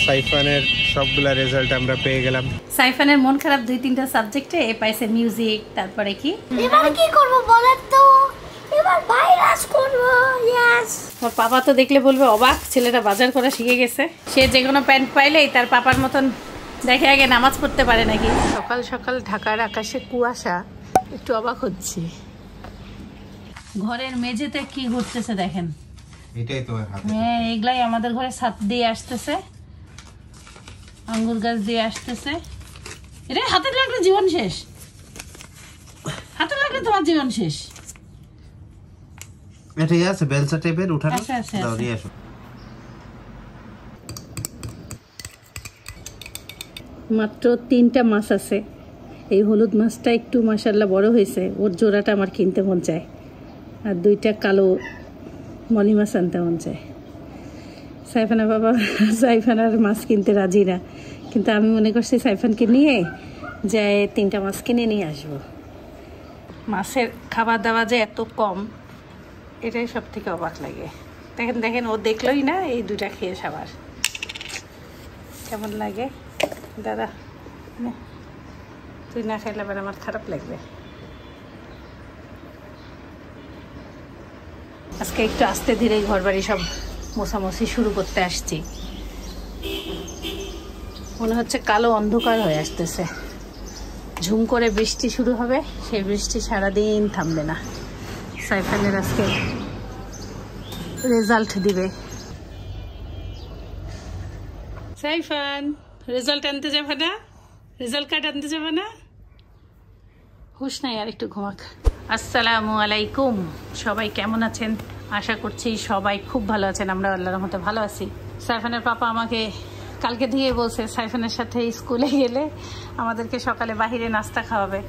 সাইফানের সবগুলা রেজাল্ট আমরা পেয়ে গেলাম। সাইফানের মন খারাপ 2-3টা সাবজেক্টে এ পাইছে মিউজিক, তারপরে কি এবার কি করব বলেন তো, এবার ভাইরাস করব। ইয়েস, ওর পাপা তো দেখলে বলবে অবাক, ছেলেটা বাজার করা শিখে গেছে। সে যে কোনো প্যান্ট পাইলেই তার পাপার মতন দেখে আগে নামাজ পড়তে পারে নাকি। সকাল সকাল ঢাকার আকাশে কুয়াশা, একটু অবাক হচ্ছি। ঘরের মেঝেতে কি ঘুরতেছে দেখেন, এটাই তোমার হাতে। হ্যাঁ, এগুলাই আমাদের ঘরে ছাদ দিয়ে আসতেছে, আঙ্গুর গাছ দিয়ে আসতেছে। এটা হাতে লাগলে জীবন শেষ, হাতে লাগলে তোমার জীবন শেষ। এটা আছে বেলসা টাইপের উঠানো, দাও নিয়ে আসো। মাত্র 3টা মাছ আছে। এই হলুদ মাছটা একটু মাশাআল্লাহ বড় হয়েছে, ওর জোড়াটা আমার কিনতে মন চায়। আর 2টা কালো মলি মাছ আনতে মন চায়। সাইফানা বাবা সাইফানার মাছ কিনতে রাজি না, কিন্তু আমি মনে করছি সাইফানকে নিয়ে যাই 3টা মাছ কিনে নিয়ে আসবো। মাছের খাবার দাবার যে এত কম, এটাই সব থেকে অবাক লাগে। দেখেন দেখেন, ও দেখলোই না এই 2টা খেয়ে সবার কেমন লাগে। দাদা তুই না খাইলে আবার আমার খারাপ লাগবে। আজকে একটু আস্তে ধীরে ঘর বাড়ি সব মোছামুছি শুরু করতে আসছি। মনে হচ্ছে কালো অন্ধকার হয়ে আসতেছে, ঝুম করে বৃষ্টি শুরু হবে, সেই বৃষ্টি সারাদিন থামবে না। সাইফানের আজকে রেজাল্ট দিবে। সাইফান রেজাল্ট আনতে যাবে না? রেজাল্ট কার্ড আনতে যাবে না? হুশ নাই, আর একটু ঘুমাক। আসসালামু আলাইকুম, সবাই কেমন আছেন? আশা করছি সবাই খুব ভালো আছেন। আমরা আল্লাহর রহমতে ভালো আছি। সাইফানের পাপা আমাকে কালকে দিয়ে বলছে সাইফানের সাথে স্কুলে গেলে আমাদেরকে সকালে বাহিরে নাস্তা খাওয়াবে।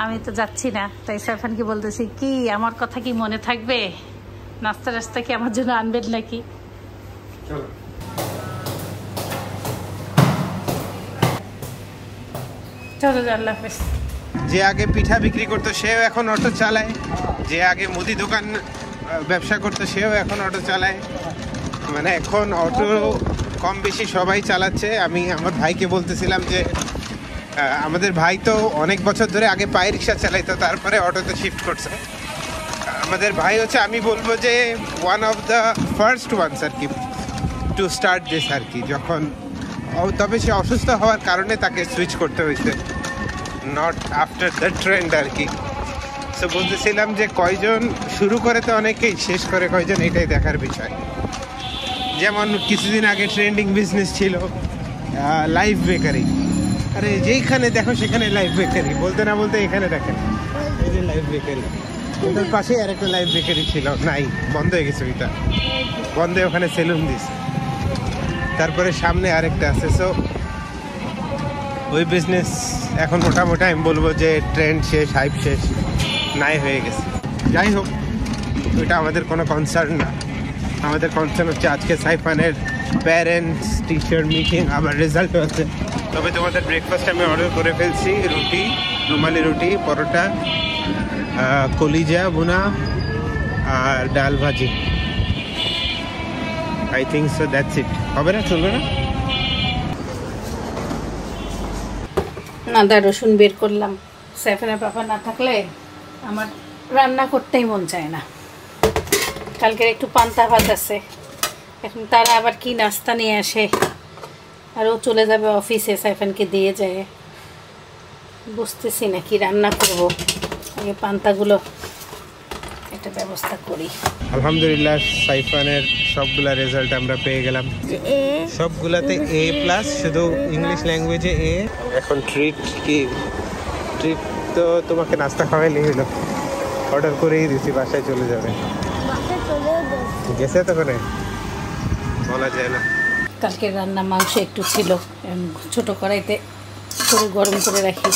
আমি তো যাচ্ছি না, তাই সাইফানকে বলতেছি কি আমার কথা কি মনে থাকবে? নাস্তা রাস্তা কি আমার জন্য আনবেন নাকি? চলো, আল্লাহ হাফেজ। যে আগে পিঠা বিক্রি করতো সেও এখন অটো চালায়, যে আগে মুদি দোকান ব্যবসা করতো সেও এখন অটো চালায়। মানে এখন অটো কম বেশি সবাই চালাচ্ছে। আমি আমার ভাইকে বলতেছিলাম যে আমাদের ভাই তো অনেক বছর ধরে আগে পায়ে রিক্সা চালাইতো, তারপরে অটোতে শিফট করছে। আমাদের ভাই হচ্ছে, আমি বলবো যে one of the first ones আর কি টু স্টার্ট দিস আর কি। যখন তবে সে অসুস্থ হওয়ার কারণে তাকে সুইচ করতে হয়েছে, নট আফটার দ্য ট্রেন্ড আর কি। তো বলতেছিলাম যে কয়জন শুরু করে তো অনেকেই, শেষ করে কয়জন, এটাই দেখার বিষয়। যেমন কিছুদিন আগে ট্রেন্ডিং বিজনেস ছিল লাইভ বেকারি। আরে যেইখানে দেখো সেখানে লাইভ বেকারি, বলতে না বলতে এখানে দেখেন এই যে লাইভ বেকারি। ওটার পাশে আর একটা লাইভ বেকারি ছিল, নাই, বন্ধ হয়ে গেছে ওইটা, বন্ধ হয়ে ওখানে সেলুন দিছে। তারপরে সামনে আরেকটা আছে। সো ওই বিজনেস এখন মোটামুটি আমি বলবো যে ট্রেন্ড শেষ, হাইপ শেষ, নাই হয়ে গেছে। যাই হোক, ওইটা আমাদের কোনো কনসার্ন না। আমাদের কনসার্ন হচ্ছে আজকে সাইফানের প্যারেন্টস টিচার মিটিং, আবার রেজাল্টও আছে। তবে তোমাদের ব্রেকফাস্ট আমি অর্ডার করে ফেলছি, রুটি, রুমালি রুটি, পরোটা, কলিজা ভুনা আর ডাল ভাজি। I think so, that's it. হবে না, চলবে না? আদা রসুন বের করলাম। সাইফানের পাপা না থাকলে আমার রান্না করতেই মন চায় না। কালকের একটু পান্তা ভাত আছে, এখন তারা আবার কি নাস্তা নিয়ে আসে, আর ও চলে যাবে অফিসে, সাইফানকে দিয়ে যায়। বুঝতেছি না কি রান্না করব, আগে পান্তাগুলো একটা ব্যবস্থা করি। আলহামদুলিল্লাহ, সাইফানের সবগুলা রেজাল্ট আমরা পেয়ে গেলাম, সবগুলাতে A+, শুধু ইংলিশ ল্যাঙ্গুয়েজে A। এখন ট্রিট কি? ট্রিট তো তোমাকে নাস্তা খাওয়াইলেই হলো, অর্ডার করেই দিছি, বাসায় চলে যাবে। গেছে তো করে বলা যায় না। কালকের রান্না মাংস একটু ছিল, ছোট কড়াইতে করে গরম করে রাখি।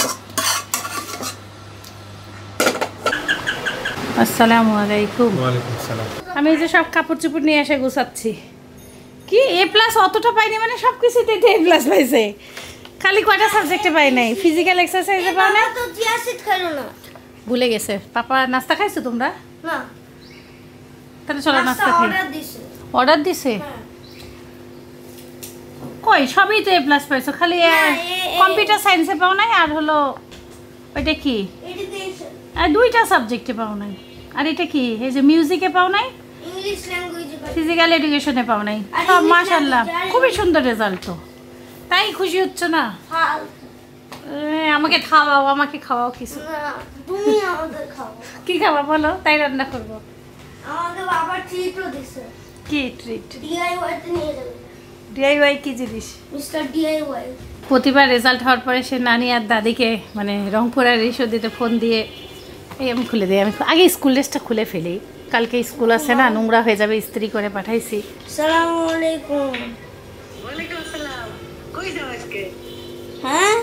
আসসালামু আলাইকুম। ওয়ালাইকুম আসসালাম। আমি এই যে সব কাপড় চোপড় নিয়ে এসে গুছাচ্ছি। কি A+ অতটা পাইনি, মানে সব কিছুতে A+ পাইছে, খালি কয়টা সাবজেক্টে পাই নাই। ফিজিক্যাল এক্সারসাইজে পাই না, তো জিয়াসিড খাইলো না, ভুলে গেছে। পাপা নাস্তা খাইছো তোমরা? না। তাহলে চলো নাস্তা খাই। অর্ডার দিছে। অর্ডার দিছে? কই সবই তো A+ পাইছো, খালি কম্পিউটার সায়েন্সে পাও নাই আর হলো ওইটা কি এডুকেশন, আর 2টা সাবজেক্টে পাও নাই। আর এটা কি এই যে মিউজিকে পাও নাই, ইংলিশ ল্যাঙ্গুয়েজে পাই। ফিজিক্যাল এডুকেশনে পাও নাই। আর সব English মাশাআল্লাহ, language, খুবই সুন্দর রেজাল্ট তো। তাই খুশি হচ্ছ না? হাল আমাকে খাওয়াও, আমাকে খাওয়াও কিছু। না, তুমি আমাদের খাও। কি খাওয়া বলো, তাই রান্না করব। আমাদের বাবা ট্রিটও দিছে, কি ট্রিট? DIY তে নিয়ে যাবে। DIY কি জিনিস? Mister DIY। প্রতিবার রেজাল্ট হওয়ার পরে সে নানি আর দাদিকে মানে রংপুরের রেশো দিতে ফোন দিয়ে এই আমি খুলে দিই। আমি আগে স্কুল ড্রেসটা খুলে ফেলি, কালকে স্কুল আছে না, নোংরা হয়ে যাবে, ইস্ত্রি করে পাঠাইছি। আসসালামু আলাইকুম। ওয়ালাইকুম আসসালাম। কই যাও আজকে? হ্যাঁ,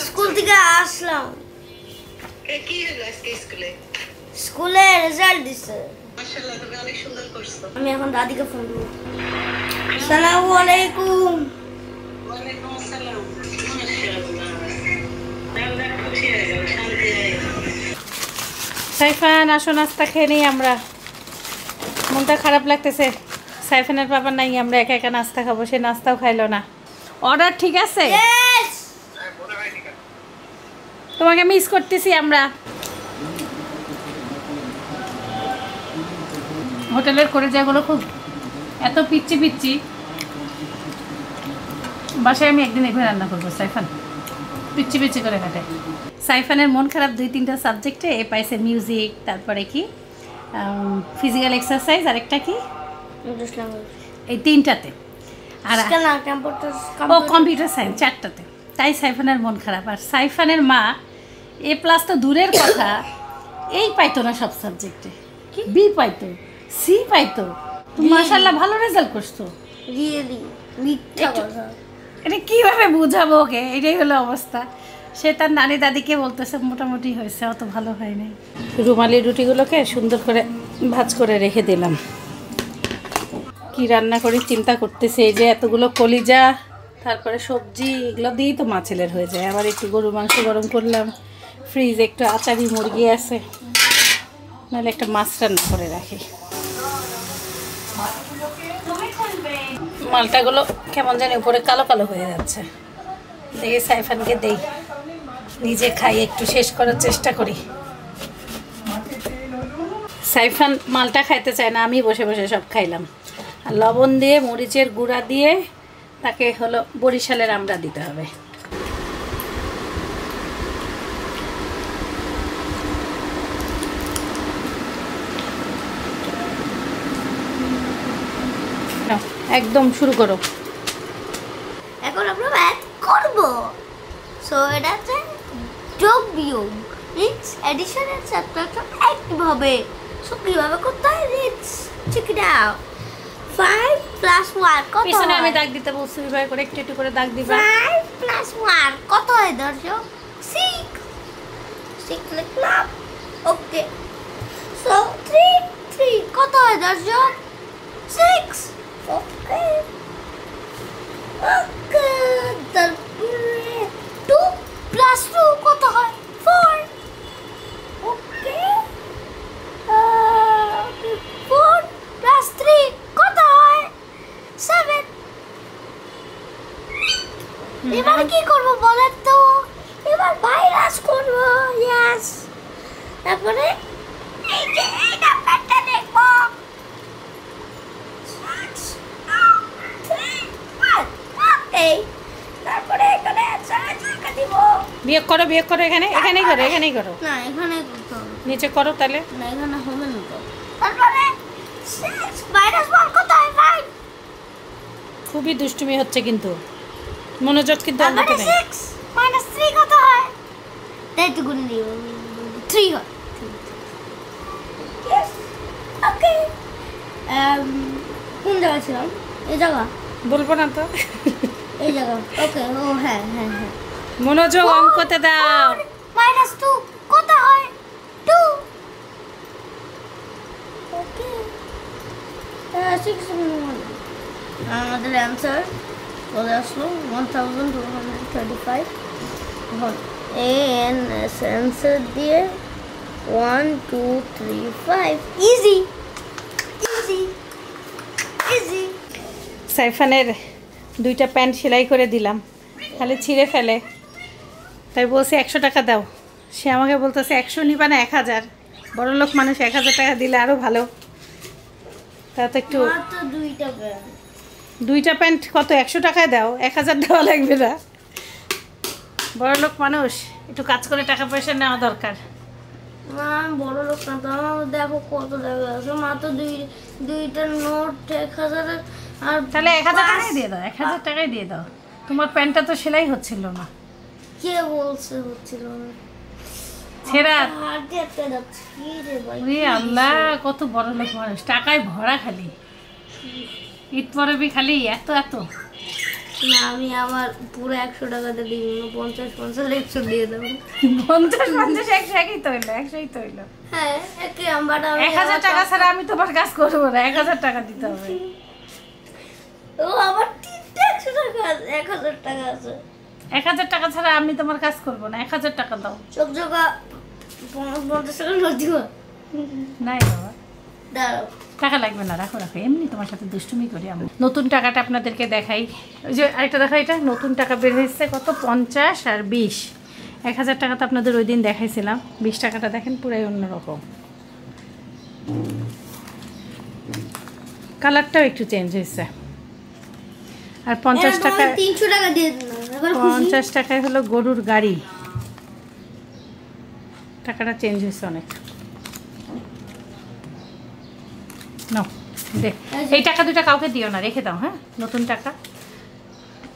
স্কুল থেকে আসলাম। কি হলো আজকে স্কুলে? স্কুলে রেজাল্ট দিছে। মাশাআল্লাহ, তুমি অনেক সুন্দর করছো। আমি এখন দাদিকে ফোন দেবো। আসসালামু আলাইকুম। ওয়ালাইকুম আসসালাম। মাশাআল্লাহ, আল্লাহ খুশি হয়ে গেল, শান্তি হয়ে গেল। সাইফান আসো, নাস্তা খেয়ে নিই আমরা। মনটা খারাপ লাগতেছে, সাইফানের বাবা নাই, আমরা একা একা নাস্তা খাবো, সে নাস্তাও খাইলো না। অর্ডার ঠিক আছে? Yes! তোমাকে মিস করতেছি আমরা। হোটেলের করে যেগুলো খুব এত পিচ্ছি পিচ্ছি, বাসায় আমি একদিন এভাবে রান্না করবো। সাইফান পিচ্ছি পিচ্ছি করে কাটে। সাইফানের মন খারাপ 2-3টা সাবজেক্টে এ পাইছে, মিউজিক, তারপরে কি ফিজিক্যাল এক্সারসাইজ, আরেকটা কি, ইংলিশ ল্যাঙ্গুয়েজ। এই 3টাতে। আর না, কম্পিউটার। ও কম্পিউটার সায়েন্স 4টাতে। তাই সাইফানের মন খারাপ। আর সাইফানের মা A+ তো দূরের কথা, এই পাইতো না সব সাবজেক্টে, B পাইতো, C পাইতো। তুমি মাশাআল্লাহ ভালো রেজাল্ট করছো। রিয়েলি মিথ্যা কথা। এটা কিভাবে বুঝাবো ওকে, এটাই হলো অবস্থা। সে তার নানি দাদিকে বলতেছে মোটামুটি হয়েছে, অত ভালো হয়নি। রুমালি রুটিগুলোকে সুন্দর করে ভাজ করে রেখে দিলাম। কি রান্না করি চিন্তা করতেছি। এই যে এতগুলো কলিজা, তারপরে সবজি, এগুলো দিয়েই তো মাছেলের হয়ে যায়। আবার একটু গরু মাংস গরম করলাম, ফ্রিজে একটু আচারি মুরগি আছে, নাহলে একটা মাছ রান্না করে রাখি। মালটাগুলো কেমন জানি উপরে কালো কালো হয়ে যাচ্ছে, দেখে সাইফানকে দেই, নিজে খাই, একটু শেষ করার চেষ্টা করি। সাইফান মালটা খাইতে চায় না, আমি বসে বসে সব খাইলাম। আর লবণ দিয়ে মরিচের গুঁড়া দিয়ে তাকে হলো বরিশালের আমড়া দিতে হবে। নাও, একদম শুরু করো। এখন আমরা ম্যাথ করব। সো এটা হচ্ছে যোগ বিয়োগ, রিটস এডিশনের চ্যাপ্টারটা একইভাবে। সো কিভাবে করতে হয়, রিটস চেক ইট আউট। 5 + 1 কত পিছনে আমি হয়? দাগ দিতে বলছি, বিভাগ করে একটু একটু করে দাগ দিবা। 5 + 1 কত হয় দর্শক? 6 লিখলাম। ওকে। সো 3 কত হয় দর্শক? 6। ওকে। ওকে। তারপরে 2 + 2 কত হয়? 4। ওকে। 4 + 3 কত হয়? 7। এবার কি করব বলেন তো? এবার ভাইরাস করব। ইয়েস। তারপরে এই যে এই নাম্বারটা দেখব। 6 3 1। ওকে। তারপরে এখানে অ্যানসার জায়গা দিব। বিয়োগ করো, বিয়োগ করো, এখানেই করো, এখানেই করো। না, এখানে করতে হবে। নিচে করো তাহলে। না, এখানে হবে না তো। তারপরে 6 - 1 কত হয়? 5। খুবই দুষ্টুমি হচ্ছে কিন্তু, মনোযোগ কিন্তু তারপরে অন্যতে নেই। 6 - 3 কত হয়? তাই তো গুণ দিও। 3 হয়। Yes. ওকে। কোন জায়গা ছিল? এই জায়গা। বলবো না তো। এই জায়গা। ওকে। ও হ্যাঁ হ্যাঁ হ্যাঁ। মনোযোগ অঙ্কতে দাও। 4 - 2 কত হয়? 2। ওকে। 6 আমাদের অ্যান্সার চলে আসলো 1235। এখন অ্যান্সার দিয়ে 1 2 3 5 ইজি ইজি ইজি। সাইফানের 2টা প্যান্ট সেলাই করে দিলাম, খালি ছিঁড়ে ফেলে। তাই বলছি 100 টাকা দাও। সে আমাকে বলতেছে 100 নিবা না 1000? বড়লোক মানুষ 1000 টাকা দিলে আরও ভালো। তা তো একটু মাত্র 2টা প্যান্ট। 2টা প্যান্ট কত? 100 টাকায় দাও, 1000 দেওয়া লাগবে না। বড়লোক মানুষ, একটু কাজ করে টাকা পয়সা নেওয়া দরকার। না আমি বড় লোক না তো, আমার দেখো কত টাকা আছে, মাত্র দুইটা নোট 1000 আর তাহলে 1000 টাকাই দিয়ে দাও, 1000 টাকাই দিয়ে দাও। তোমার প্যান্টটা তো সেলাই হচ্ছিল না। কে বলছে হচ্ছিল না? ছেঁড়া। হাতে একটা যাচ্ছে কি রে ভাই। ওরে আল্লাহ, কত বড় লোক মানুষ, টাকায় ভরা খালি। ঈদ পরবি খালি এত এত। না আমি আমার পুরো 100 টাকাতে দিব না, 50 100 দিয়ে দেবো। 50 50 100 একই তো হইলো, 100ই তো হইলো। হ্যাঁ একে আমার 1000 টাকা ছাড়া আমি তোমার কাজ করবো না, 1000 টাকা দিতে হবে। ও আমার 100 টাকা আছে, 1000 টাকা আছে। 1000 টাকা ছাড়া আমি তোমার কাজ করবো না, 1000 টাকা দাও। চোখ জোগা 50 টাকা নোট দিব। নাই বাবা, দাঁড়াও। টাকা লাগবে না, রাখো রাখো, এমনি তোমার সাথে দুষ্টুমি করি আমি। নতুন টাকাটা আপনাদেরকে দেখাই। ওই যে আরেকটা দেখা, এটা নতুন টাকা বের হয়েছে কত, 50 আর 20। 1000 টাকা তো আপনাদের ওই দিন দেখাইছিলাম, 20 টাকাটা দেখেন পুরাই অন্যরকম। কালারটাও একটু চেঞ্জ হয়েছে। আর 50 টাকা, 300 টাকা দিয়ে দিন এবার খুশি। 50 টাকায় হলো গরুর গাড়ি। টাকাটা চেঞ্জ হয়েছে অনেক। নাও দে, এই টাকা 2টা কাউকে দিও না, রেখে দাও। হ্যাঁ, নতুন টাকা।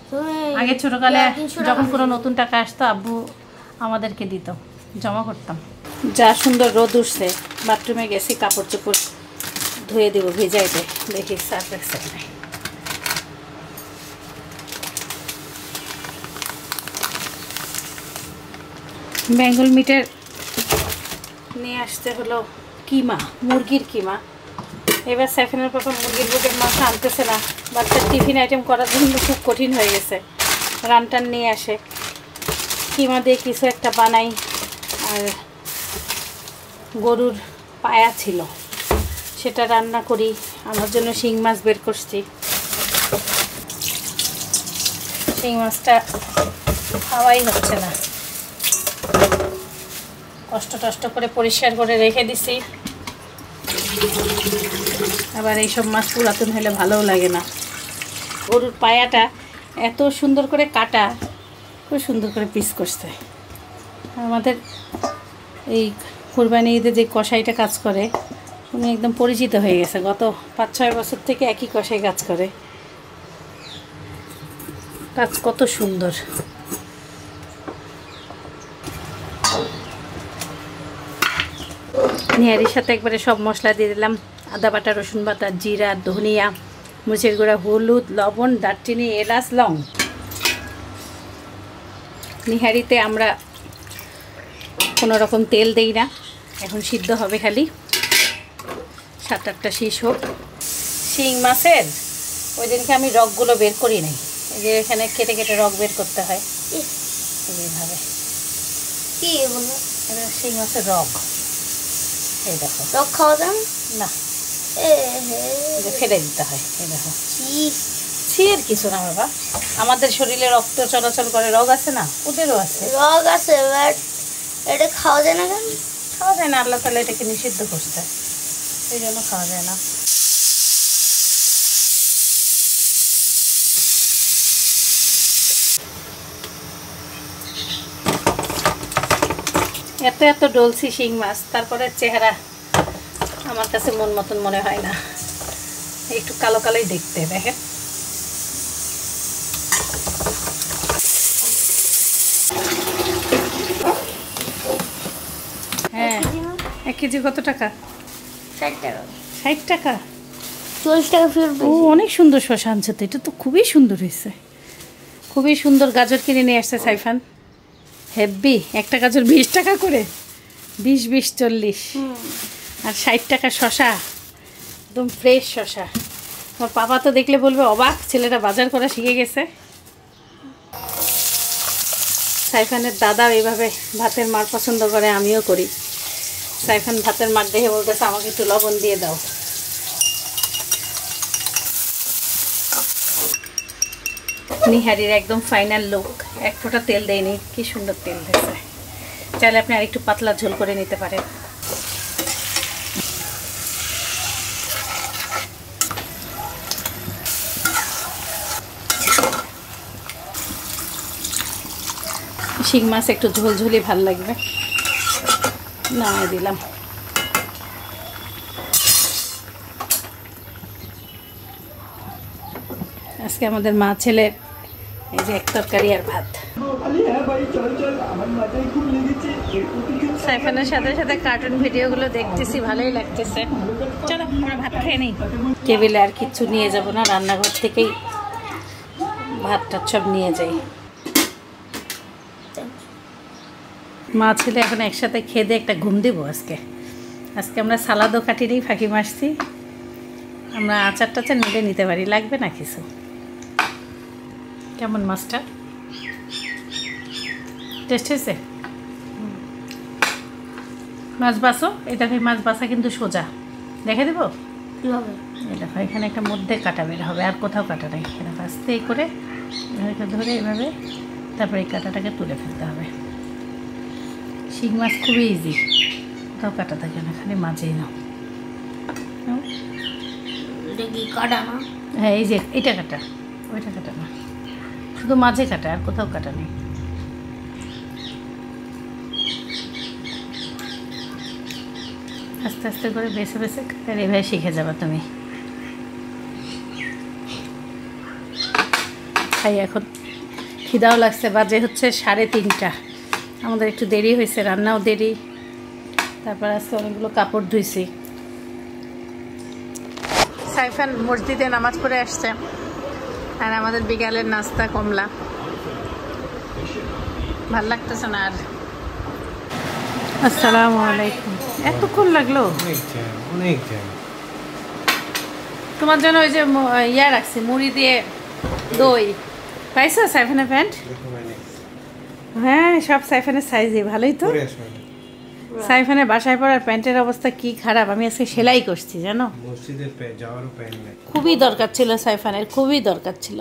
তুমি আগে ছোটকালে 300 টাকা যখন কোনো নতুন টাকা আসতো আব্বু আমাদেরকে দিত, জমা করতাম। যা সুন্দর রোদ উঠছে, বাথরুমে গেছি কাপড় চোপড় ধুয়ে দেবো, ভেজাই দে, দেখি সার্ফ এক্সেল নাই। বেঙ্গল মিটের নিয়ে আসতে হলো কিমা, মুরগির কিমা। এবার সাইফানের পাপা মুরগির বুকের মাংস আনতেছে না, বাচ্চার টিফিন আইটেম করার জন্য খুব কঠিন হয়ে গেছে। রানটান নিয়ে আসে, কিমা দিয়ে কিছু একটা বানাই। আর গরুর পায়া ছিল, সেটা রান্না করি। আমার জন্য শিং মাছ বের করছি। শিং মাছটা খাওয়াই হচ্ছে না, কষ্ট টষ্ট করে পরিষ্কার করে রেখে দিছি। আবার এইসব মাছ পুরাতন হলে ভালোও লাগে না। গরুর পায়াটা এত সুন্দর করে কাটা, খুব সুন্দর করে পিস করছে। আমাদের এই কুরবানি ঈদে যে কসাইটা কাজ করে, উনি একদম পরিচিত হয়ে গেছে, গত 5-6 বছর থেকে একই কসাই কাজ করে। কাজ কত সুন্দর। নিহারির সাথে একবারে সব মশলা দিয়ে দিলাম, আদা বাটা, রসুন বাটা, জিরা, ধনিয়া, মরিচের গুঁড়া, হলুদ, লবণ, দারচিনি, এলাচ, লং। নিহারিতে আমরা কোনো রকম তেল দেই না, এখন সিদ্ধ হবে খালি, 7-8টা শীষ হোক। শিং মাছের ওই দিনকে আমি রগগুলো বের করি নাই, এই যে এখানে কেটে কেটে রগ বের করতে হয় এইভাবে। কি বলো? এটা শিং মাছের রগ। এই দেখো, রক খাওয়া যান না, এ হে ফেলে দিতে হয়। এই দেখো, চিপ ছিঁড়ের কিছু না বাবা, আমাদের শরীরে রক্ত চলাচল করে, রগ আছে না, ওদেরও আছে। রক আছে, বাট এটা খাওয়া যায় না কেন? খাওয়া যায় না, আল্লাহ তাআলা এটাকে নিষিদ্ধ করছে, সেই জন্য খাওয়া যায় না। এত এত ডলছি শিং মাছ, তারপরে চেহারা আমার কাছে মন মতন মনে হয় না, একটু কালো কালোই দেখতে। দেখেন, হ্যাঁ। 1 কেজি কত টাকা? 60 টাকা। 60 টাকা? 40 টাকা ফেরত ও, অনেক সুন্দর শসা আনছে তো, এটা তো খুবই সুন্দর হয়েছে, খুবই সুন্দর। গাজর কিনে নিয়ে আসছে সাইফান, হেব্বি। একটা গাজর 20 টাকা করে, 20 40। আর 60 টাকা শসা, একদম ফ্রেশ শসা। আমার পাপা তো দেখলে বলবে অবাক, ছেলেটা বাজার করা শিখে গেছে। সাইফানের দাদাও এইভাবে ভাতের মার পছন্দ করে, আমিও করি। সাইফান ভাতের মার দেখে বলতেছে আমাকে একটু লবণ দিয়ে দাও। নিহারির একদম ফাইনাল লুক, এক ফোঁটা তেল দেয়নি, কি সুন্দর তেল দিয়েছে। চাইলে আপনি আরেকটু পাতলা ঝোল করে নিতে পারেন। শিং মাছ একটু ঝোলঝোলি ভাল লাগবে, নামিয়ে দিলাম। আজকে আমাদের মা ছেলের এই যে এক তরকারি আর ভাত। সাইফানের সাথে সাথে কার্টুন ভিডিওগুলো দেখতেছি, ভালোই লাগতেছে। চলো আমরা ভাত খেয়ে নিই। টেবিলে আর কিচ্ছু নিয়ে যাব না, রান্নাঘর থেকেই ভাত টাত সব নিয়ে যাই। মা ছেলে এখন একসাথে খেয়ে দিয়ে একটা ঘুম দেবো আজকে। আজকে আমরা সালাদও কাটিনি, ফাঁকি মারছি। আমরা আচার টাচার নিলে নিতে পারি, লাগবে না কিছু। কেমন মাছটা টেস্ট হয়েছে? মাছ বাছো, এটা মাছ বাছা কিন্তু সোজা, দেখে দেবো কিভাবে? এই দেখো এখানে একটা মধ্যে কাটা বের হবে, আর কোথাও কাটা নেই। এটা আস্তে করে ধরে এভাবে, তারপরে এই কাটাটাকে তুলে ফেলতে হবে। শিং মাছ খুবই ইজি, কোথাও কাটা থাকে না, খালি মাঝেই নাও। এটা কি কাটা না? হ্যাঁ এই যে এটা কাটা, ওইটা কাটা না, শুধু মাঝে কাটা, আর কোথাও কাটা নেই। আস্তে আস্তে করে বেছে বেছে কাটার এভাবে শিখে যাবে তুমি। খাই এখন, খিদাও লাগছে, বাজে হচ্ছে 3:30। আমাদের একটু দেরি হয়েছে, রান্নাও দেরি। তারপর আজকে অনেকগুলো কাপড় ধুইছি। সাইফান মসজিদে নামাজ পড়ে আসছে, আর আমাদের বিকালের নাস্তা কমলা। ভাল লাগতেছে না আর। আসসালামু আলাইকুম। এতক্ষণ লাগলো? অনেক তোমার জন্য ওই যে ইয়া রাখছি, মুড়ি দিয়ে দই। পাইছো সাইফানের প্যান্ট? হ্যাঁ সব সাইফানের সাইজে, ভালোই তো। সাইফানের বাসায় পড়ার প্যান্টের অবস্থা কি খারাপ, আমি আজকে সেলাই করছি জানো। খুবই দরকার ছিল সাইফানের, খুবই দরকার ছিল।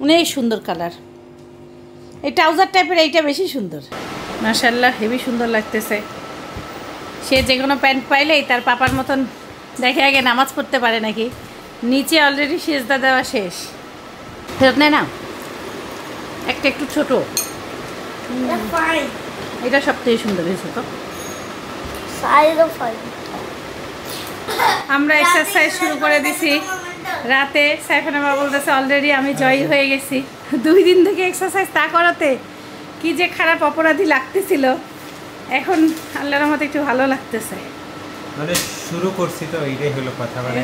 অনেক সুন্দর কালার, এই ট্রাউজার টাইপের এইটা বেশি সুন্দর। মাশাআল্লাহ হেবি সুন্দর লাগতেছে। সে যে কোনো প্যান্ট পাইলেই তার পাপার মতন দেখে আগে নামাজ পড়তে পারে নাকি। নিচে অলরেডি সেজদা দেওয়া শেষ। ফেরত নেয় না, একটা একটু ছোট, এটা সবথেকে সুন্দর হয়েছে তো। আমরা এক্সারসাইজ শুরু করে দিছি রাতে। সাইফানের মা বলতেছে অলরেডি আমি জয়ী হয়ে গেছি। 2 দিন থেকে এক্সারসাইজ তা করাতে কি যে খারাপ অপরাধী লাগতেছিল, এখন আল্লাহর রহমতে একটু ভালো লাগতেছে। মানে শুরু করছি তো, এইটাই হলো কথা। মানে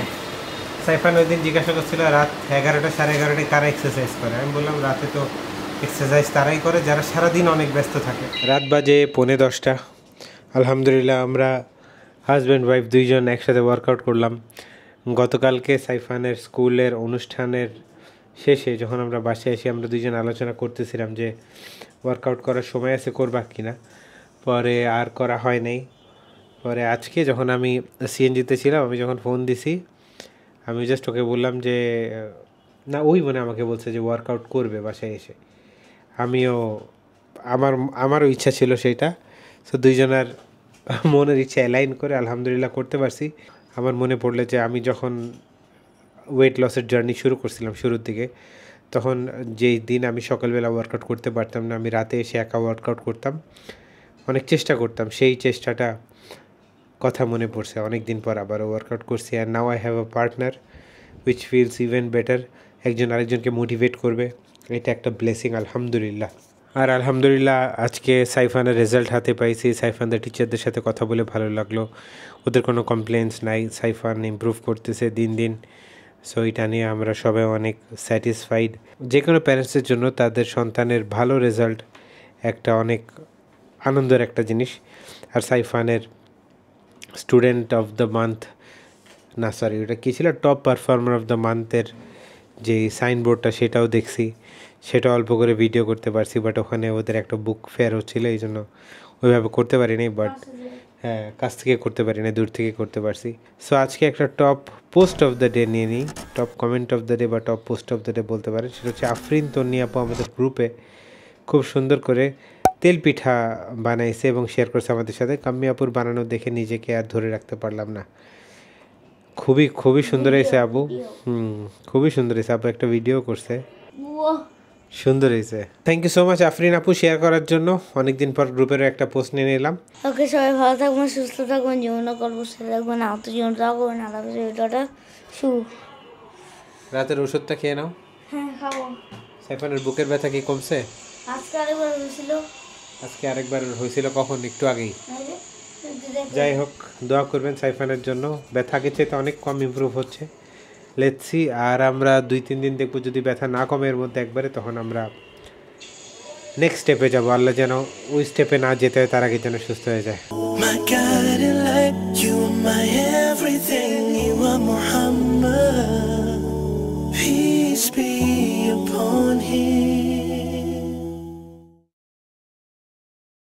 সাইফান ওই দিন জিজ্ঞাসা করছিল রাত 11টা 11:30 কারা এক্সারসাইজ করে। আমি বললাম রাতে তো এক্সারসাইজ তারাই করে যারা সারাদিন অনেক ব্যস্ত থাকে। রাত বাজে 9:45। আলহামদুলিল্লাহ আমরা হাজব্যান্ড ওয়াইফ দুইজন একসাথে ওয়ার্কআউট করলাম। গতকালকে সাইফানের স্কুলের অনুষ্ঠানের শেষে যখন আমরা বাসায় এসে আমরা দুইজন আলোচনা করতেছিলাম যে ওয়ার্কআউট করার সময় আছে করবা কিনা, পরে আর করা হয় নাই। পরে আজকে যখন আমি সিএনজিতে ছিলাম, আমি যখন ফোন দিছি, আমি জাস্ট ওকে বললাম যে না, ওই মনে আমাকে বলছে যে ওয়ার্কআউট করবে বাসায় এসে। আমিও আমারও ইচ্ছা ছিল সেইটা। সো দুইজনের মনের ইচ্ছা অ্যালাইন করে আলহামদুলিল্লাহ করতে পারছি। আমার মনে পড়লে যে আমি যখন ওয়েট লসের জার্নি শুরু করছিলাম শুরুর দিকে, তখন যেই দিন আমি সকালবেলা ওয়ার্কআউট করতে পারতাম না, আমি রাতে এসে একা ওয়ার্কআউট করতাম, অনেক চেষ্টা করতাম। সেই চেষ্টাটা কথা মনে পড়ছে অনেক দিন পর আবার ওয়ার্কআউট করছি। And now I have a partner which feels even better. একজন আরেকজনকে মোটিভেট করবে, এটা একটা ব্লেসিং আলহামদুলিল্লাহ। আর আলহামদুলিল্লাহ আজকে সাইফানের রেজাল্ট হাতে পাইছি। সাইফানদের টিচারদের সাথে কথা বলে ভালো লাগলো, ওদের কোনো কমপ্লেন্টস নাই। সাইফান ইমপ্রুভ করতেছে দিন দিন। সো এটা নিয়ে আমরা সবাই অনেক স্যাটিসফাইড। যে কোনো প্যারেন্টসের জন্য তাদের সন্তানের ভালো রেজাল্ট একটা অনেক আনন্দের একটা জিনিস। আর সাইফানের স্টুডেন্ট অফ দ্য মান্থ, না সরি ওটা কী ছিল, টপ পারফর্মার অফ দ্য মান্থের যে সাইনবোর্ডটা সেটাও দেখছি, সেটা অল্প করে ভিডিও করতে পারছি। বাট ওখানে ওদের একটা বুক ফেয়ার হচ্ছিলো, এই জন্য ওইভাবে করতে পারিনি। বাট হ্যাঁ, কাছ থেকে করতে পারি না, দূর থেকে করতে পারছি। সো আজকে একটা top post of the day নিয়ে নিই, top comment of the day বা top post of the day বলতে পারেন। সেটা হচ্ছে আফরিন তন্নি আপু আমাদের গ্রুপে খুব সুন্দর করে তেল পিঠা বানাইছে এবং শেয়ার করছে আমাদের সাথে। কাম্মি আপুর বানানো দেখে নিজেকে আর ধরে রাখতে পারলাম না। খুবই খুবই সুন্দর হয়েছে আপু। খুবই সুন্দর হয়েছে আপু, একটা ভিডিও করছে, সুন্দর হয়েছে। Thank you so much Afrin আপু শেয়ার করার জন্য। অনেকদিন পর গ্রুপেরও একটা পোস্ট নিয়ে নিলাম। ওকে, সবাই ভালো থাকবেন, সুস্থ থাকবেন, জীবনটা গল্প সাথে থাকবেন, আহত জীবনটা করবেন। আলাদা ভিডিওটা শুরু। রাতের ওষুধটা খেয়ে নাও। হ্যাঁ, খাবো। সাইফানের বুকের ব্যথা কি কমছে? আজকে আরেকবার হয়েছিল। আজকে আরেকবার হয়েছিল, কখন? একটু আগেই। যাই হোক, দোয়া করবেন সাইফানের জন্য। ব্যথা আগের চাইতে অনেক কম ইমপ্রুভ হচ্ছে। Let's see. আর আমরা 2-3 দিন দেখবো, যদি ব্যথা না কমে এর মধ্যে একবারে, তখন আমরা নেক্সট স্টেপে যাব। আল্লাহ যেন ওই স্টেপে না যেতে হয়, তার আগে যেন সুস্থ হয়ে যায়। My guiding light, you are my everything. You are Muhammad.